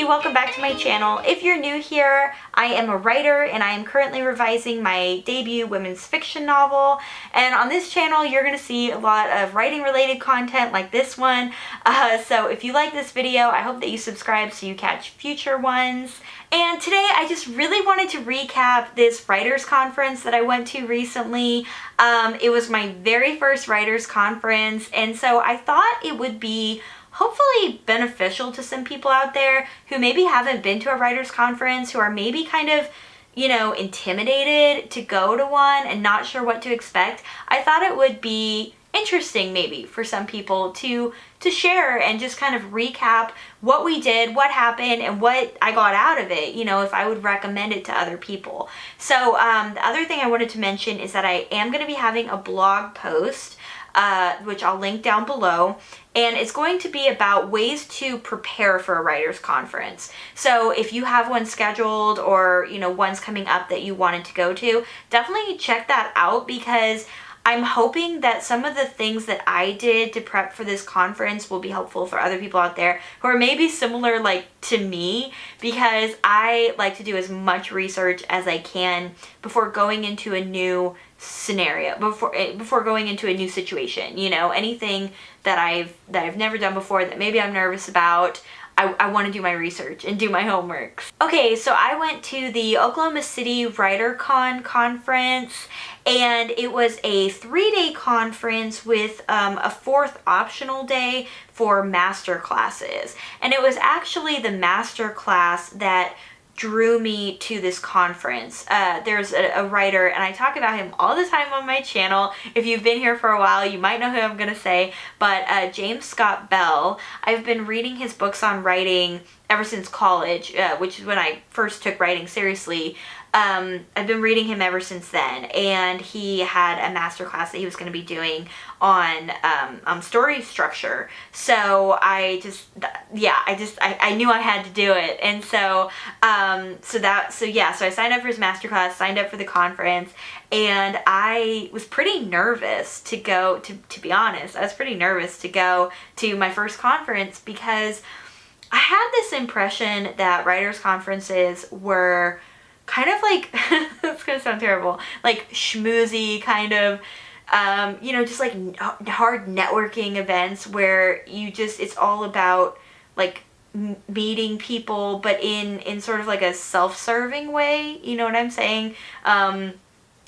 welcome back to my channel. If you're new here, I am a writer and I am currently revising my debut women's fiction novel. And on this channel, you're going to see a lot of writing related content like this one. So if you like this video, I hope that you subscribe so you catch future ones. And today I just really wanted to recap this writers conference that I went to recently. It was my very first writers conference, and so I thought it would be hopefully beneficial to some people out there who maybe haven't been to a writers conference, who are maybe kind of, you know, intimidated to go to one and not sure what to expect. I thought it would be interesting maybe for some people to share and just kind of recap what we did, what happened, and what I got out of it, you know, if I would recommend it to other people. So the other thing I wanted to mention is that I am going to be having a blog post, which I'll link down below, and it's going to be about ways to prepare for a writers conference. So if you have one scheduled or, you know, one's coming up that you wanted to go to, definitely check that out, because I'm hoping that some of the things that I did to prep for this conference will be helpful for other people out there who are maybe similar like to me, because I like to do as much research as I can before going into a new scenario, before going into a new situation. You know, anything that I've never done before that maybe I'm nervous about, I want to do my research and do my homework. Okay, so I went to the Oklahoma City WriterCon conference, and it was a 3-day conference with a 4th optional day for master classes. And it was actually the master class that drew me to this conference. There's a writer, and I talk about him all the time on my channel. If you've been here for a while, you might know who I'm gonna say, but James Scott Bell. I've been reading his books on writing ever since college, which is when I first took writing seriously. I've been reading him ever since then, and he had a master class that he was going to be doing on story structure. So I knew I had to do it, and so I signed up for his master class, signed up for the conference, and I was pretty nervous to go. To be honest, I was pretty nervous to go to my first conference, because I had this impression that writers' conferences were kind of like, that's gonna sound terrible, like schmoozy kind of, you know, just like hard networking events where it's all about like meeting people, but in sort of like a self-serving way, you know what I'm saying?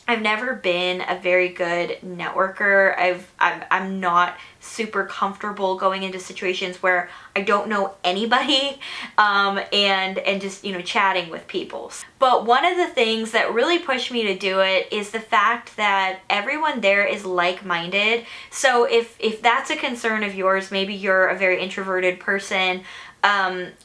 I've never been a very good networker. I'm not super comfortable going into situations where I don't know anybody, and just, you know, chatting with people. But one of the things that really pushed me to do it is the fact that everyone there is like-minded. So if that's a concern of yours, maybe you're a very introverted person,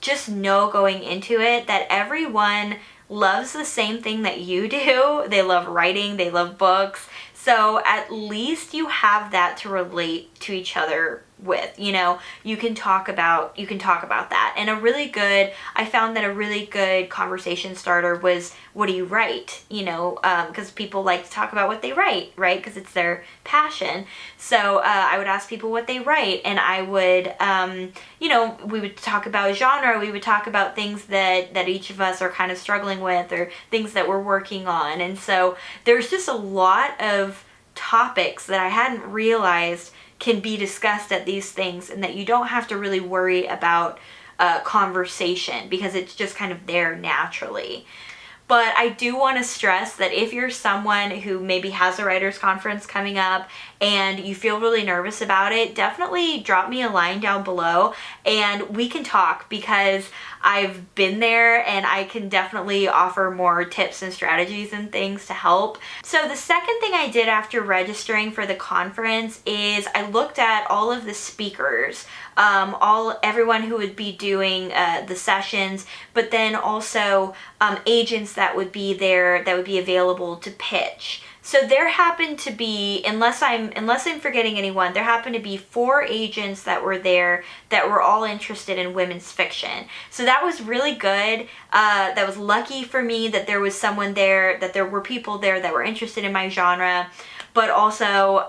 just know going into it that everyone loves the same thing that you do. They love writing, they love books, so at least you have that to relate to each other with. You know, you can talk about that. And I found that a really good conversation starter was, what do you write? You know, because people like to talk about what they write, right? Because it's their passion. So I would ask people what they write, and I would, you know, we would talk about genre, we would talk about things that each of us are kind of struggling with, or things that we're working on. And so there's just a lot of topics that I hadn't realized can be discussed at these things, and that you don't have to really worry about conversation, because it's just kind of there naturally. But I do want to stress that if you're someone who maybe has a writers conference coming up and you feel really nervous about it, definitely drop me a line down below and we can talk, because I've been there and I can definitely offer more tips and strategies and things to help. So the second thing I did after registering for the conference is I looked at all of the speakers, everyone who would be doing the sessions, but then also agents that would be there, that would be available to pitch. So there happened to be, unless I'm forgetting anyone, there happened to be 4 agents that were there that were all interested in women's fiction. So that was really good. That was lucky for me that there was someone there, that there were people there that were interested in my genre. but also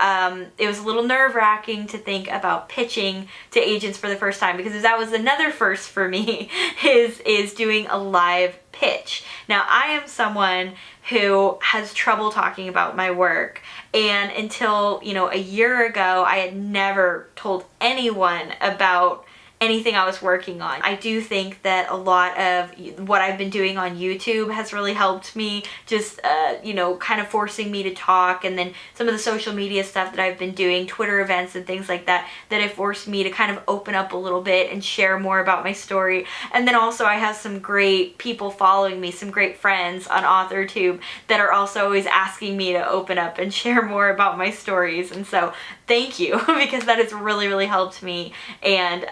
it was a little nerve-wracking to think about pitching to agents for the first time, because that was another first for me is doing a live pitch. Now, I am someone who has trouble talking about my work, and until, you know, a year ago, I had never told anyone about anything I was working on. I do think that a lot of what I've been doing on YouTube has really helped me, just you know, kind of forcing me to talk, and then some of the social media stuff that I've been doing, Twitter events and things like that, that have forced me to kind of open up a little bit and share more about my story. And then also I have some great people following me, some great friends on AuthorTube that are also always asking me to open up and share more about my stories. And so thank you, because that has really, really helped me and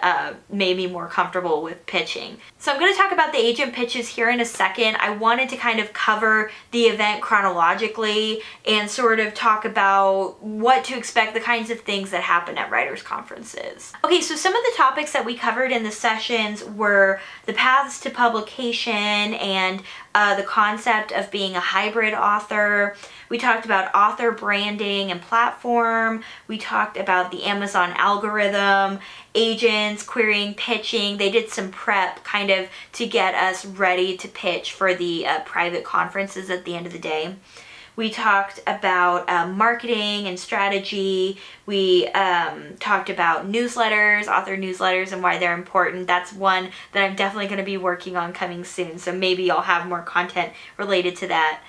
made me more comfortable with pitching. So I'm going to talk about the agent pitches here in a second. I wanted to kind of cover the event chronologically and sort of talk about what to expect, the kinds of things that happen at writers' conferences. Okay, so some of the topics that we covered in the sessions were the paths to publication and the concept of being a hybrid author. We talked about author branding and platform. We talked about the Amazon algorithm, agents, querying, pitching. They did some prep kind of to get us ready to pitch for the private conferences at the end of the day. We talked about marketing and strategy. We talked about newsletters, author newsletters, and why they're important. That's one that I'm definitely going to be working on coming soon, so maybe I'll have more content related to that.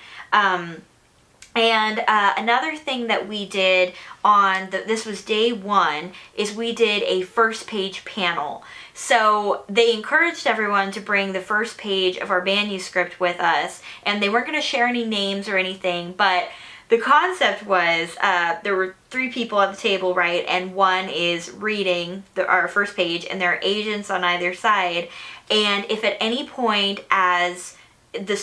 And another thing that we did on this was day one, is we did a first page panel. So they encouraged everyone to bring the first page of our manuscript with us, and they weren't going to share any names or anything, but the concept was there were 3 people at the table, right? And one is reading our first page, and there are agents on either side. And if at any point as the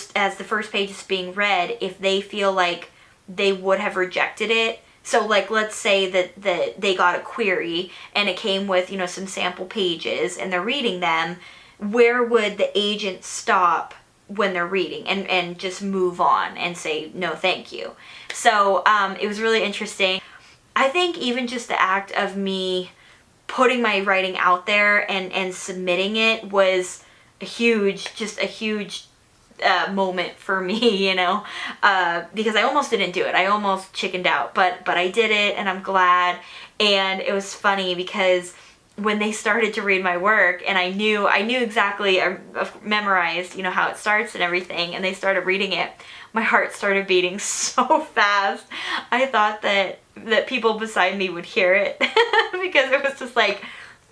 first page is being read, if they feel like they would have rejected it, so like let's say that they got a query and it came with, you know, some sample pages and they're reading them, where would the agent stop when they're reading and just move on and say no thank you? So it was really interesting. I think even just the act of me putting my writing out there and submitting it was a huge moment for me, you know, because I almost didn't do it. I almost chickened out, but I did it, and I'm glad. And it was funny because when they started to read my work, and I knew exactly, I memorized, you know, how it starts and everything, and they started reading it, my heart started beating so fast. I thought that people beside me would hear it because it was just like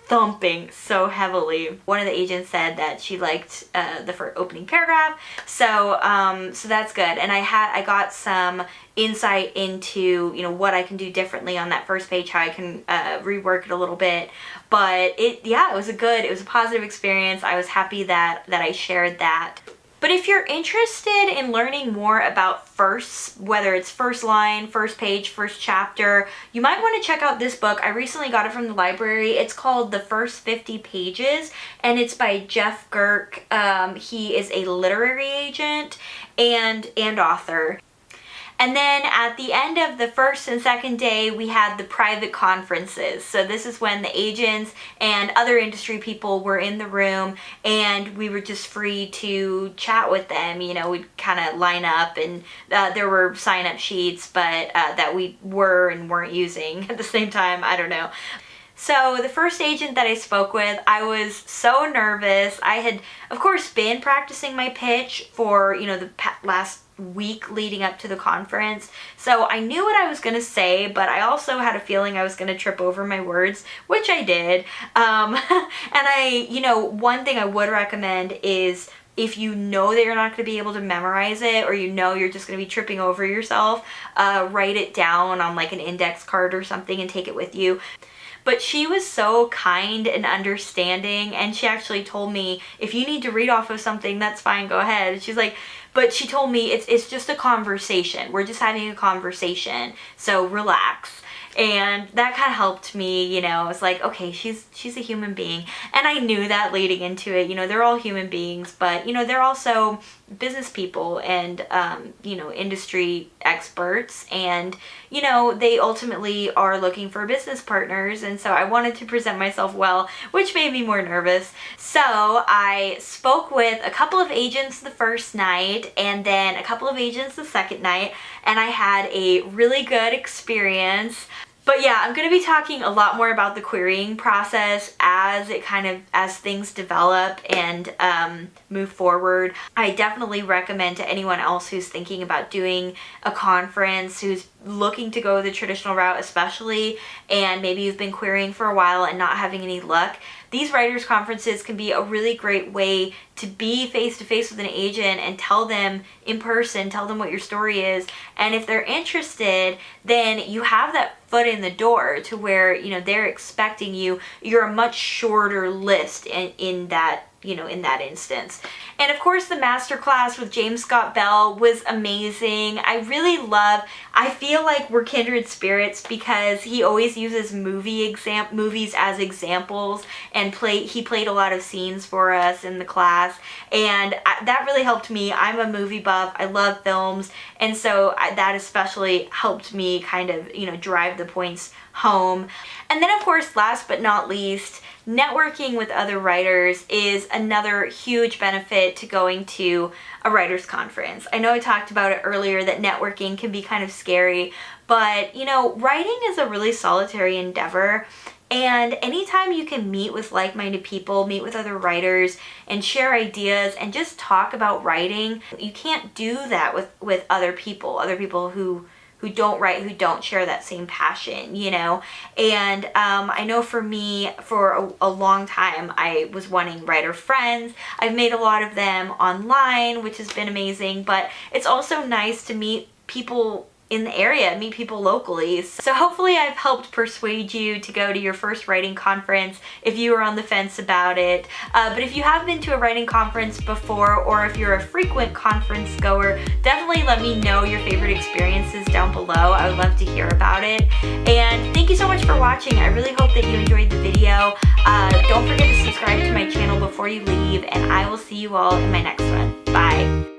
thumping so heavily. One of the agents said that she liked the first opening paragraph, so that's good. And I got some insight into, you know, what I can do differently on that first page, how I can rework it a little bit. But it was a positive experience. I was happy that I shared that. But if you're interested in learning more about firsts, whether it's first line, first page, first chapter, you might want to check out this book. I recently got it from the library. It's called The First 50 Pages, and it's by Jeff Girk. He is a literary agent and author. And then at the end of the first and second day, we had the private conferences. So this is when the agents and other industry people were in the room, and we were just free to chat with them. You know, we'd kind of line up, and there were sign-up sheets, but that we were and weren't using at the same time. I don't know. So the first agent that I spoke with, I was so nervous. I had, of course, been practicing my pitch for, you know, the last week leading up to the conference. So I knew what I was going to say, but I also had a feeling I was going to trip over my words, which I did. And you know, one thing I would recommend is, if you know that you're not going to be able to memorize it, or you know you're just going to be tripping over yourself, write it down on like an index card or something and take it with you. But she was so kind and understanding, and she actually told me, if you need to read off of something, that's fine, go ahead. She's like, but she told me it's just a conversation. We're just having a conversation, so relax. And that kind of helped me, you know. I was like, okay, she's a human being. And I knew that leading into it. You know, they're all human beings, but, you know, they're also business people and, you know, industry experts, and, you know, they ultimately are looking for business partners, and so I wanted to present myself well, which made me more nervous. So I spoke with a couple of agents the first night and then a couple of agents the second night, and I had a really good experience. But yeah, I'm going to be talking a lot more about the querying process as things develop and move forward. I definitely recommend to anyone else who's thinking about doing a conference, who's looking to go the traditional route especially, and maybe you've been querying for a while and not having any luck. These writers' conferences can be a really great way to be face-to-face with an agent and tell them in person, tell them what your story is. And if they're interested, then you have that foot in the door to where, you know, they're expecting you. You're a much shorter list in that, you know, in that instance. And of course, the masterclass with James Scott Bell was amazing. I feel like we're kindred spirits because he always uses movies as examples, and he played a lot of scenes for us in the class, and that really helped me. I'm a movie buff. I love films, and so that especially helped me kind of, you know, drive the points home. And then of course, last but not least, networking with other writers is another huge benefit to going to a writers conference. I know I talked about it earlier that networking can be kind of scary, but you know, writing is a really solitary endeavor. And anytime you can meet with like-minded people, meet with other writers and share ideas and just talk about writing, you can't do that with other people who don't write, who don't share that same passion, you know. And I know for me, for a long time, I was wanting writer friends. I've made a lot of them online, which has been amazing, but it's also nice to meet people in the area, meet people locally. So hopefully I've helped persuade you to go to your first writing conference if you were on the fence about it. But if you have been to a writing conference before, or if you're a frequent conference goer, definitely let me know your favorite experiences down below. I would love to hear about it. And thank you so much for watching. I really hope that you enjoyed the video. Don't forget to subscribe to my channel before you leave, and I will see you all in my next one. Bye.